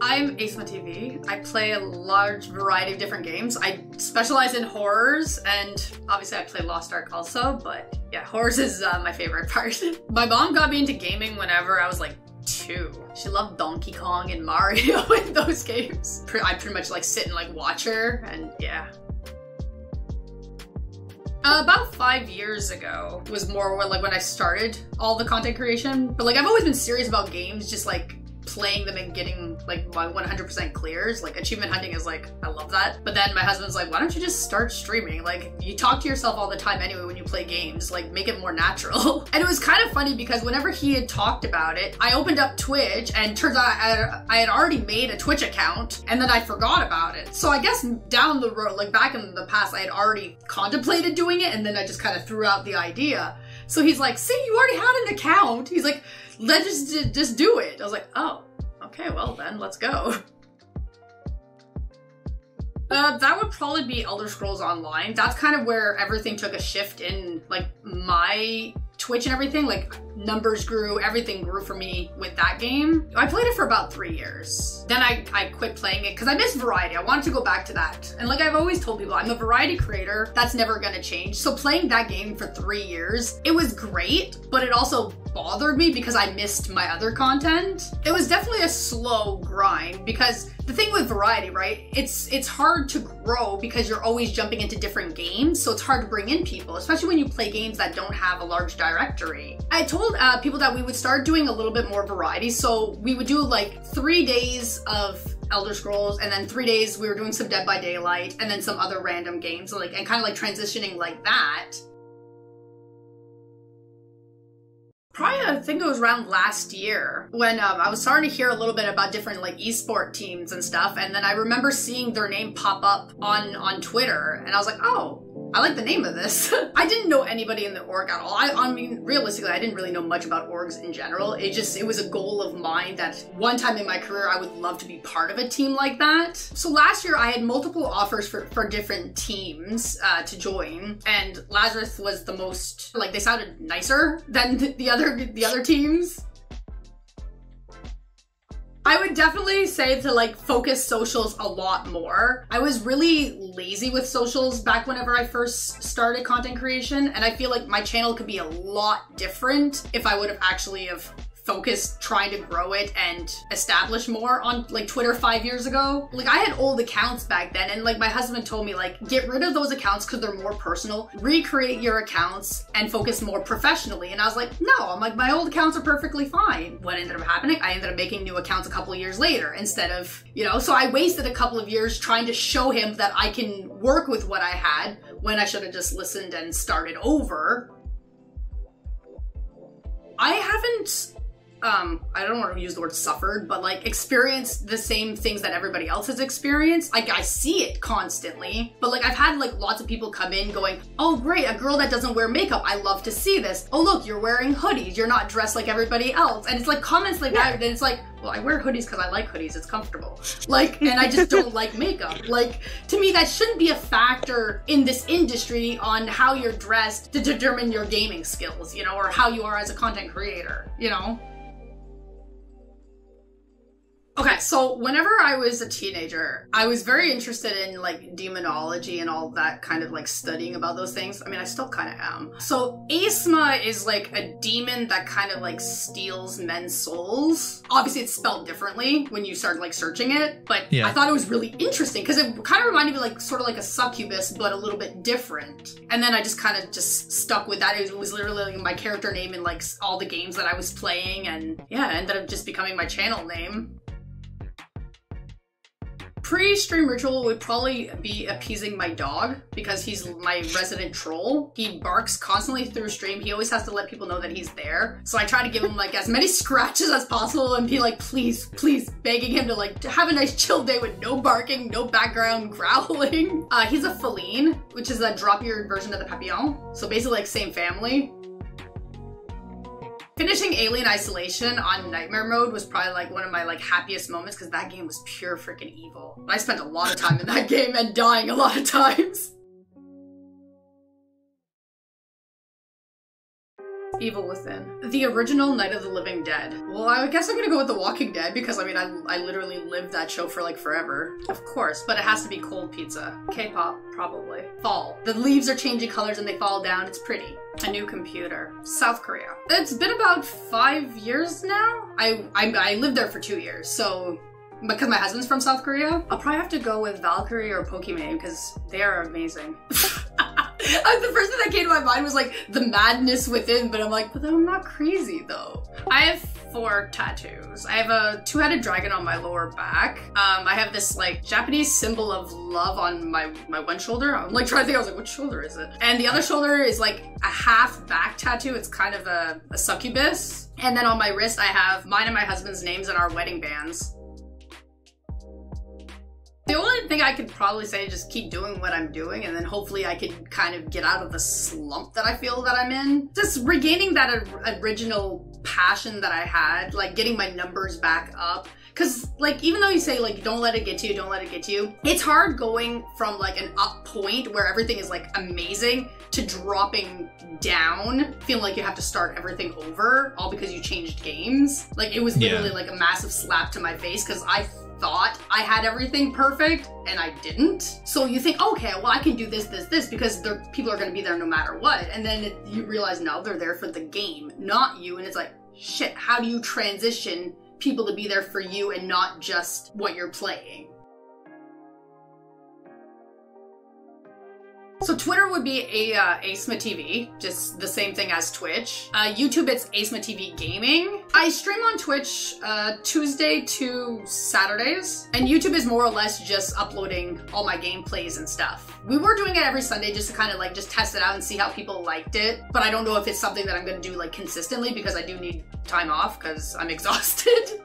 I'm Aesma TV. I play a large variety of different games. I specialize in horrors, and obviously I play Lost Ark also, but yeah, horrors is my favorite part. My mom got me into gaming whenever I was like 2. She loved Donkey Kong and Mario and those games. I pretty much like sit and like watch her, and yeah. About 5 years ago was more when I started all the content creation, but like I've always been serious about games, just like playing them and getting like my 100% clears. Like achievement hunting is like, I love that. But then my husband's like, why don't you just start streaming? Like you talk to yourself all the time anyway when you play games, like make it more natural. And it was kind of funny because whenever he had talked about it, I opened up Twitch and turns out I had already made a Twitch account and then I forgot about it. So I guess down the road, like back in the past, I had already contemplated doing it and then I just kind of threw out the idea. So he's like, see, you already had an account. He's like, let's just do it. I was like, oh, okay, well then, let's go. That would probably be Elder Scrolls Online. That's kind of where everything took a shift in like my Twitch and everything. Like numbers grew, everything grew for me with that game. I played it for about 3 years. Then I quit playing it because I missed variety. I wanted to go back to that. And like I've always told people, I'm a variety creator. That's never gonna change. So playing that game for 3 years, it was great, but it also bothered me because I missed my other content. It was definitely a slow grind because the thing with variety, right? It's hard to grow because you're always jumping into different games. So it's hard to bring in people, especially when you play games that don't have a large directory. I told people that we would start doing a little bit more variety. So we would do like 3 days of Elder Scrolls and then 3 days we were doing some Dead by Daylight and then some other random games, like, and kind of like transitioning like that. Probably, I think it was around last year when I was starting to hear a little bit about different like esport teams and stuff, and then I remember seeing their name pop up on Twitter, and I was like, oh, I like the name of this. I didn't know anybody in the org at all. I mean, realistically, I didn't really know much about orgs in general. It was a goal of mine that one time in my career, I would love to be part of a team like that. So last year, I had multiple offers for different teams to join, and Lazarus was the most, like, they sounded nicer than the other teams. I would definitely say to like focus socials a lot more. I was really lazy with socials back whenever I first started content creation, and I feel like my channel could be a lot different if I would have actually focused trying to grow it and establish more on like Twitter 5 years ago. Like I had old accounts back then, and like my husband told me like get rid of those accounts because they're more personal, recreate your accounts and focus more professionally. And I was like, no, I'm like, my old accounts are perfectly fine. What ended up happening, I ended up making new accounts a couple of years later instead of, you know, so I wasted a couple of years trying to show him that I can work with what I had when I should have just listened and started over. I haven't I don't want to use the word suffered, but like experienced the same things that everybody else has experienced. Like I see it constantly, but like I've had like lots of people come in going, oh great, a girl that doesn't wear makeup. I love to see this. Oh look, you're wearing hoodies. You're not dressed like everybody else. And it's like comments like that. And it's like, well, I wear hoodies because I like hoodies. It's comfortable. Like, and I just don't like makeup. Like, to me, that shouldn't be a factor in this industry on how you're dressed to determine your gaming skills, you know, or how you are as a content creator, you know? Okay, so whenever I was a teenager, I was very interested in like demonology and all that kind of like studying about those things. I mean, I still kind of am. So Aesma is like a demon that kind of like steals men's souls. Obviously it's spelled differently when you start like searching it, but yeah. I thought it was really interesting because it kind of reminded me like sort of like a succubus, but a little bit different. And then I just kind of just stuck with that. It was literally like my character name in like all the games that I was playing, and yeah, it ended up just becoming my channel name. Pre-stream ritual would probably be appeasing my dog because he's my resident troll. He barks constantly through stream. He always has to let people know that he's there. So I try to give him like as many scratches as possible and be like, please, please, begging him to like to have a nice chill day with no barking, no background growling. He's a feline, which is a drop-eared version of the papillon. So basically like same family. Finishing Alien Isolation on Nightmare Mode was probably like one of my like happiest moments because that game was pure freaking evil. I spent a lot of time in that game and dying a lot of times. Evil Within. The original Night of the Living Dead. Well, I guess I'm gonna go with The Walking Dead because I mean, I literally lived that show for like forever. Of course, but it has to be cold pizza. K-pop, probably. Fall. The leaves are changing colors and they fall down. It's pretty. A new computer. South Korea. It's been about 5 years now. I lived there for 2 years, so because my husband's from South Korea, I'll probably have to go with Valkyrie or Pokimane because they are amazing. The first thing that came to my mind was like the madness within, but I'm like, but I'm not crazy though. I have 4 tattoos. I have a 2-headed dragon on my lower back. I have this like Japanese symbol of love on my one shoulder. I'm like trying to think, I was like, which shoulder is it? And the other shoulder is like a half back tattoo. It's kind of a succubus. And then on my wrist, I have mine and my husband's names and our wedding bands. The only thing I could probably say is just keep doing what I'm doing, and then hopefully I can kind of get out of the slump that I feel that I'm in. Just regaining that original passion that I had, like getting my numbers back up. Cause like, even though you say like, don't let it get to you, don't let it get to you, it's hard going from like an up point where everything is like amazing to dropping down, feeling like you have to start everything over, all because you changed games. Like it was literally like a massive slap to my face because I thought I had everything perfect and I didn't. So you think, okay, well I can do this, because people are gonna be there no matter what. And then you realize, no, they're there for the game, not you. And it's like, shit, how do you transition people to be there for you and not just what you're playing? So Twitter would be Aesma TV, just the same thing as Twitch. YouTube, it's Aesma TV Gaming. I stream on Twitch Tuesday to Saturdays, and YouTube is more or less just uploading all my gameplays and stuff. We were doing it every Sunday just to kind of like just test it out and see how people liked it, but I don't know if it's something that I'm gonna do like consistently because I do need time off because I'm exhausted.